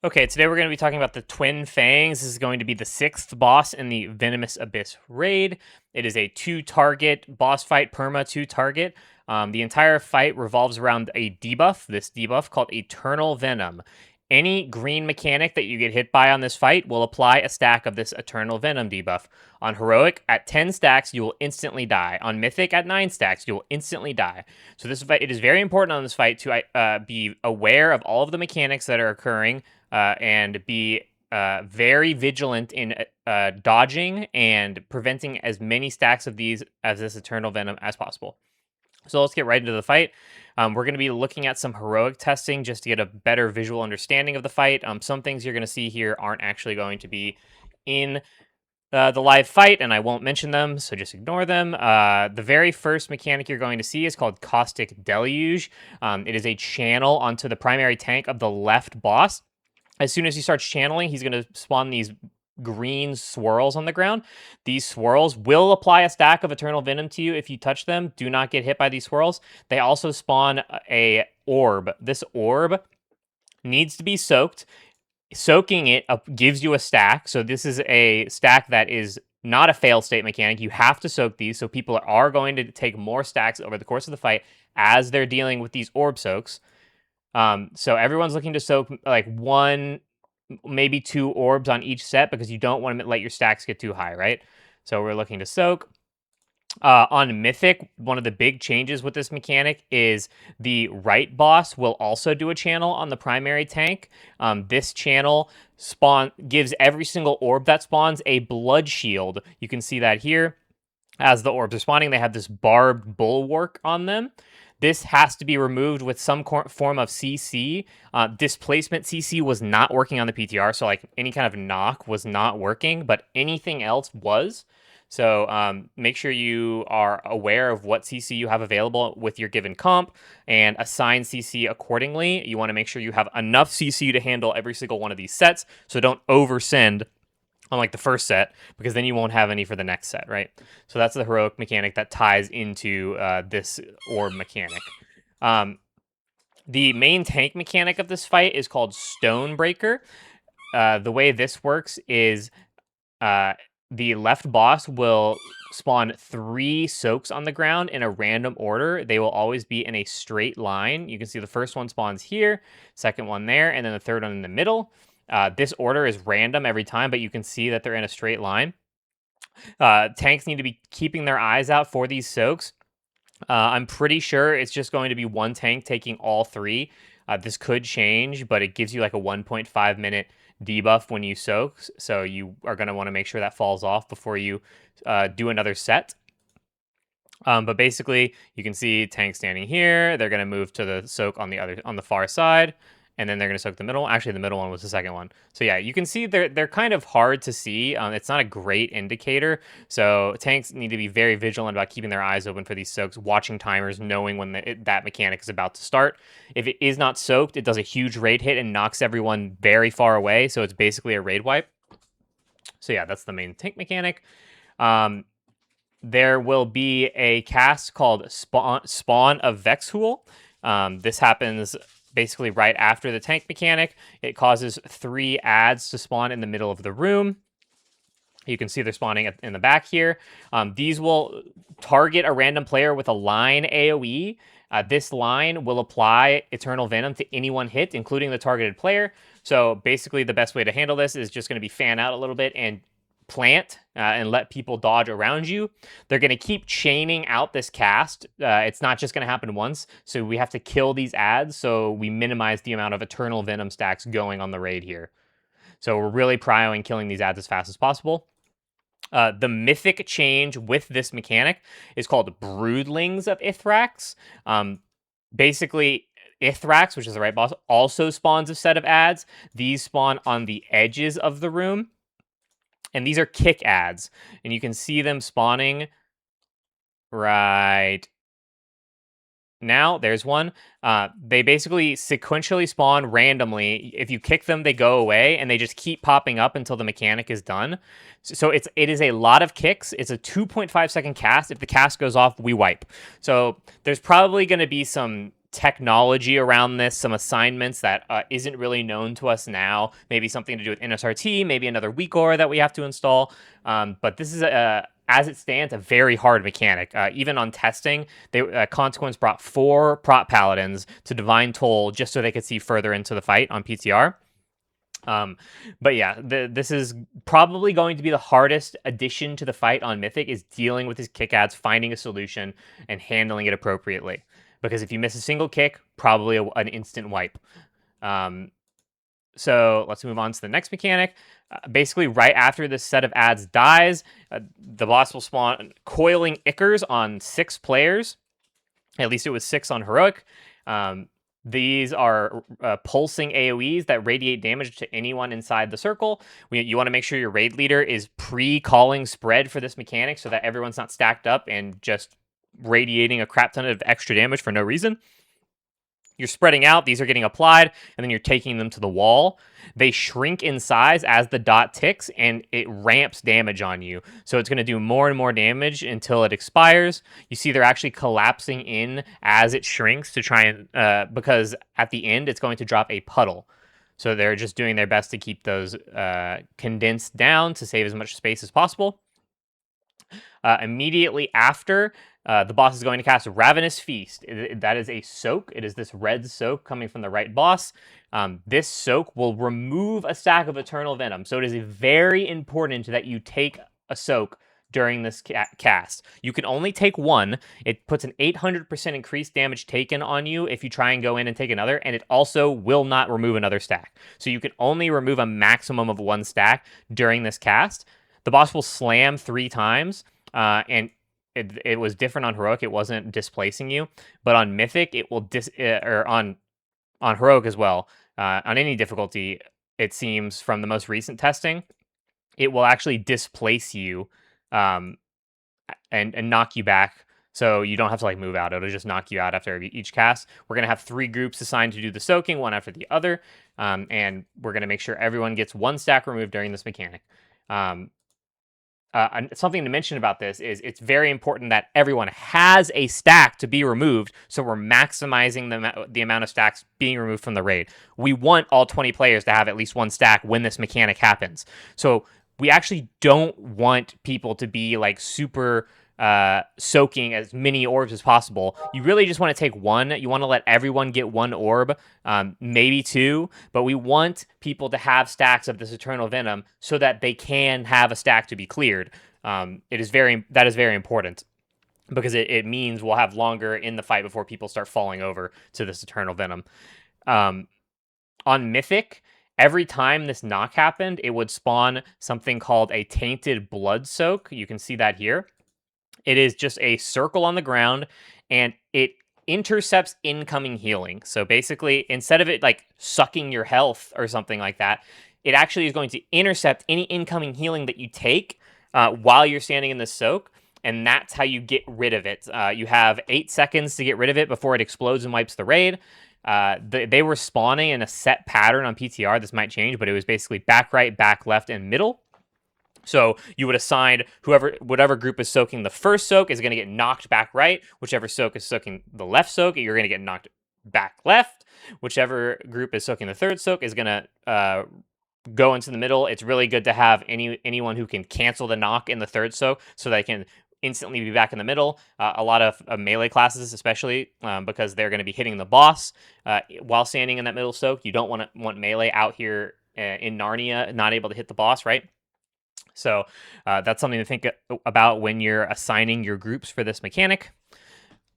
Okay, today we're going to be talking about the Twin Fangs. This is going to be the 6th boss in the Venomous Abyss raid. It is a 2-target boss fight, perma 2-target. The entire fight revolves around a debuff, this debuff called Eternal Venom. Any green mechanic that you get hit by on this fight will apply a stack of this Eternal Venom debuff. On Heroic, at 10 stacks, you will instantly die. On Mythic, at 9 stacks, you will instantly die. So this fight, it is very important on this fight to be aware of all of the mechanics that are occurring and be very vigilant in dodging and preventing as many stacks of these as this Eternal Venom as possible. So let's get right into the fight. We're going to be looking at some heroic testing just to get a better visual understanding of the fight. Some things you're going to see here aren't actually going to be in the live fight, and I won't mention them, so just ignore them. The very first mechanic you're going to see is called Caustic Deluge. It is a channel onto the primary tank of the left boss. As soon as he starts channeling, he's going to spawn these green swirls on the ground. These swirls will apply a stack of Eternal Venom to you if you touch them. Do not get hit by these swirls. They also spawn a orb. This orb needs to be soaked. Soaking it up gives you a stack. So this is a stack that is not a fail state mechanic. You have to soak these. So people are going to take more stacks over the course of the fight as they're dealing with these orb soaks. So everyone's looking to soak like 1, maybe 2 orbs on each set because you don't want to let your stacks get too high, right? So we're looking to soak. On Mythic, one of the big changes with this mechanic is the right boss will also do a channel on the primary tank. This channel gives every single orb that spawns a blood shield. You can see that here. As the orbs are spawning, they have this barbed bulwark on them. This has to be removed with some form of CC. Displacement CC was not working on the PTR, so like any kind of knock was not working, but anything else was. So make sure you are aware of what CC you have available with your given comp and assign CC accordingly. You want to make sure you have enough CC to handle every single one of these sets, so don't oversend on like the first set, because then you won't have any for the next set, right? So that's the heroic mechanic that ties into this orb mechanic. The main tank mechanic of this fight is called Stonebreaker. The way this works is the left boss will spawn 3 soaks on the ground in a random order. They will always be in a straight line. You can see the first one spawns here, second one there, and then the third one in the middle. This order is random every time, but you can see that they're in a straight line. Tanks need to be keeping their eyes out for these soaks. I'm pretty sure it's just going to be one tank taking all 3. This could change, but it gives you like a 1.5 minute debuff when you soak, so you are going to want to make sure that falls off before you do another set. But basically, you can see tank standing here. They're going to move to the soak on the far side, and then they're going to soak the middle. Actually, the middle one was the second one. So yeah, you can see they're kind of hard to see. It's not a great indicator. So tanks need to be very vigilant about keeping their eyes open for these soaks, watching timers, knowing when that mechanic is about to start. If it is not soaked, it does a huge raid hit and knocks everyone very far away. So it's basically a raid wipe. So yeah, that's the main tank mechanic. There will be a cast called Spawn of Vexhool. This happens basically right after the tank mechanic. It causes 3 adds to spawn in the middle of the room. You can see they're spawning in the back here. These will target a random player with a line AoE. This line will apply Eternal Venom to anyone hit, including the targeted player. So basically the best way to handle this is just going to be fan out a little bit and plant and let people dodge around you. They're going to keep chaining out this cast. It's not just going to happen once, so we have to kill these adds so we minimize the amount of Eternal Venom stacks going on the raid here. So we're really prioing killing these adds as fast as possible. The mythic change with this mechanic is called Broodlings of Ithrax. Basically, Ithrax, which is the right boss, also spawns a set of adds. These spawn on the edges of the room. And these are kick adds, and you can see them spawning right now. There's one. They basically sequentially spawn randomly. If you kick them, they go away, and they just keep popping up until the mechanic is done. So it is a lot of kicks. It's a 2.5 second cast. If the cast goes off, we wipe. So there's probably going to be some technology around this, some assignments that isn't really known to us now. Maybe something to do with NSRT, maybe another weak aura that we have to install. But this is as it stands, a very hard mechanic. Even on testing, Consequence brought 4 prop paladins to Divine Toll just so they could see further into the fight on PTR. But yeah, this is probably going to be the hardest addition to the fight on Mythic, is dealing with his kick ads, finding a solution, and handling it appropriately. Because if you miss a single kick, probably an instant wipe. So let's move on to the next mechanic. Basically, right after this set of ads dies, the boss will spawn Coiling Ickers on 6 players. At least it was 6 on Heroic. These are pulsing AoEs that radiate damage to anyone inside the circle. You want to make sure your raid leader is pre-calling spread for this mechanic so that everyone's not stacked up and just radiating a crap ton of extra damage for no reason. You're spreading out, these are getting applied, and then you're taking them to the wall. They shrink in size as the dot ticks, and it ramps damage on you. So it's going to do more and more damage until it expires. You see they're actually collapsing in as it shrinks to try and, because at the end, it's going to drop a puddle. So they're just doing their best to keep those condensed down to save as much space as possible. Immediately after, the boss is going to cast Ravenous Feast. That is a soak. It is this red soak coming from the right boss. This soak will remove a stack of Eternal Venom. So it is very important that you take a soak during this cast. You can only take 1. It puts an 800% increased damage taken on you if you try and go in and take another, and it also will not remove another stack. So you can only remove a maximum of 1 stack during this cast. The boss will slam 3 times, and it was different on Heroic. It wasn't displacing you, but on Mythic, it will or on Heroic as well. On any difficulty, it seems from the most recent testing, it will actually displace you, and knock you back. So you don't have to like move out. It'll just knock you out after each cast. We're gonna have 3 groups assigned to do the soaking, one after the other, and we're gonna make sure everyone gets 1 stack removed during this mechanic. Something to mention about this is it's very important that everyone has a stack to be removed, so we're maximizing the amount of stacks being removed from the raid. We want all 20 players to have at least 1 stack when this mechanic happens. So we actually don't want people to be like super soaking as many orbs as possible. You really just want to take 1. You want to let everyone get 1 orb, maybe 2, but we want people to have stacks of this Eternal Venom so that they can have a stack to be cleared. That is very important, because it means we'll have longer in the fight before people start falling over to this Eternal Venom. On Mythic, every time this knock happened, it would spawn something called a Tainted Blood Soak. You can see that here. It is just a circle on the ground, and it intercepts incoming healing. So basically, instead of it like sucking your health or something like that, it actually is going to intercept any incoming healing that you take while you're standing in the soak, and that's how you get rid of it. You have 8 seconds to get rid of it before it explodes and wipes the raid. They were spawning in a set pattern on PTR. This might change, but it was basically back right, back left, and middle. So you would assign whatever group is soaking the first soak is going to get knocked back right. Whichever soak is soaking the left soak, you're going to get knocked back left. Whichever group is soaking the third soak is going to go into the middle. It's really good to have anyone who can cancel the knock in the third soak so they can instantly be back in the middle. A lot of melee classes, especially because they're going to be hitting the boss while standing in that middle soak. You don't want melee out here in Narnia, not able to hit the boss, right? So that's something to think about when you're assigning your groups for this mechanic.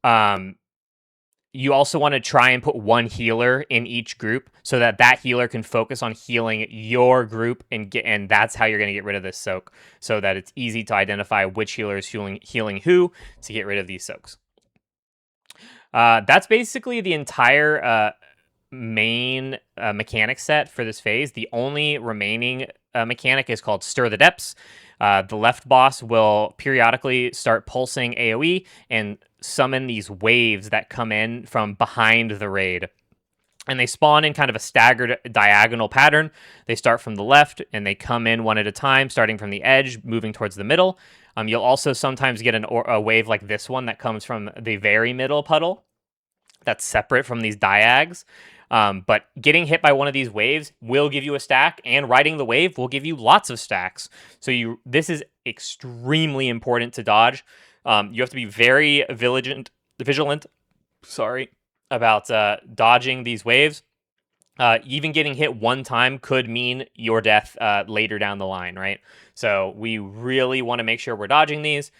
You also want to try and put 1 healer in each group so that healer can focus on healing your group, and that's how you're going to get rid of this soak, so that it's easy to identify which healer is healing who to get rid of these soaks. That's basically the entire main mechanic set for this phase. The only remaining mechanic is called Stir the Depths. The left boss will periodically start pulsing AoE and summon these waves that come in from behind the raid. And they spawn in kind of a staggered diagonal pattern. They start from the left and they come in one at a time, starting from the edge, moving towards the middle. You'll also sometimes get a wave like this one that comes from the very middle puddle. that's separate from these diags. But getting hit by one of these waves will give you a stack, and riding the wave will give you lots of stacks. So this is extremely important to dodge. You have to be very vigilant. Sorry, about dodging these waves. Even getting hit one time could mean your death later down the line, right? So we really want to make sure we're dodging these.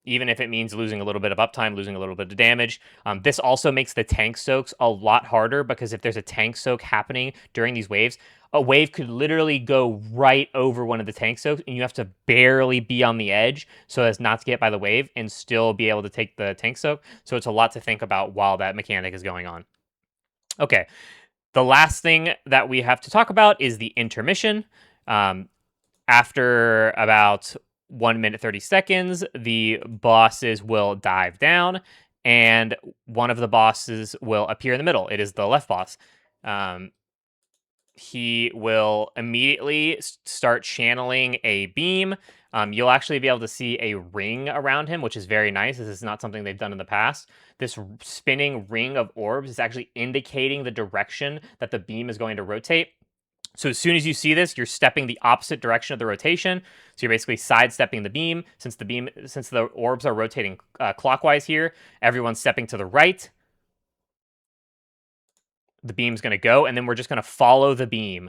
Even if it means losing a little bit of uptime, losing a little bit of damage. This also makes the tank soaks a lot harder, because if there's a tank soak happening during these waves, a wave could literally go right over one of the tank soaks, and you have to barely be on the edge so as not to get by the wave and still be able to take the tank soak. So it's a lot to think about while that mechanic is going on. Okay, the last thing that we have to talk about is the intermission. After about 1 minute 30 seconds, the bosses will dive down, and one of the bosses will appear in the middle. It is the left boss. He will immediately start channeling a beam. You'll actually be able to see a ring around him, which is very nice. This is not something they've done in the past. This spinning ring of orbs is actually indicating the direction that the beam is going to rotate. So as soon as you see this, you're stepping the opposite direction of the rotation. So you're basically sidestepping the beam. Since the orbs are rotating clockwise here, everyone's stepping to the right. The beam's going to go, and then we're just going to follow the beam.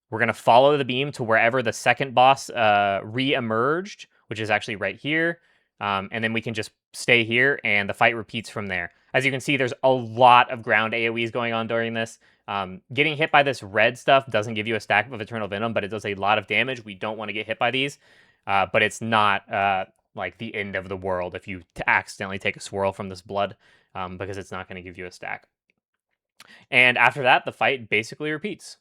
We're going to follow the beam to wherever the second boss re-emerged, which is actually right here. And then we can just stay here, and the fight repeats from there. As you can see, there's a lot of ground AoEs going on during this. Getting hit by this red stuff doesn't give you a stack of Eternal Venom, but it does a lot of damage. We don't want to get hit by these, but it's not like the end of the world if you accidentally take a swirl from this blood, because it's not going to give you a stack. And after that, the fight basically repeats.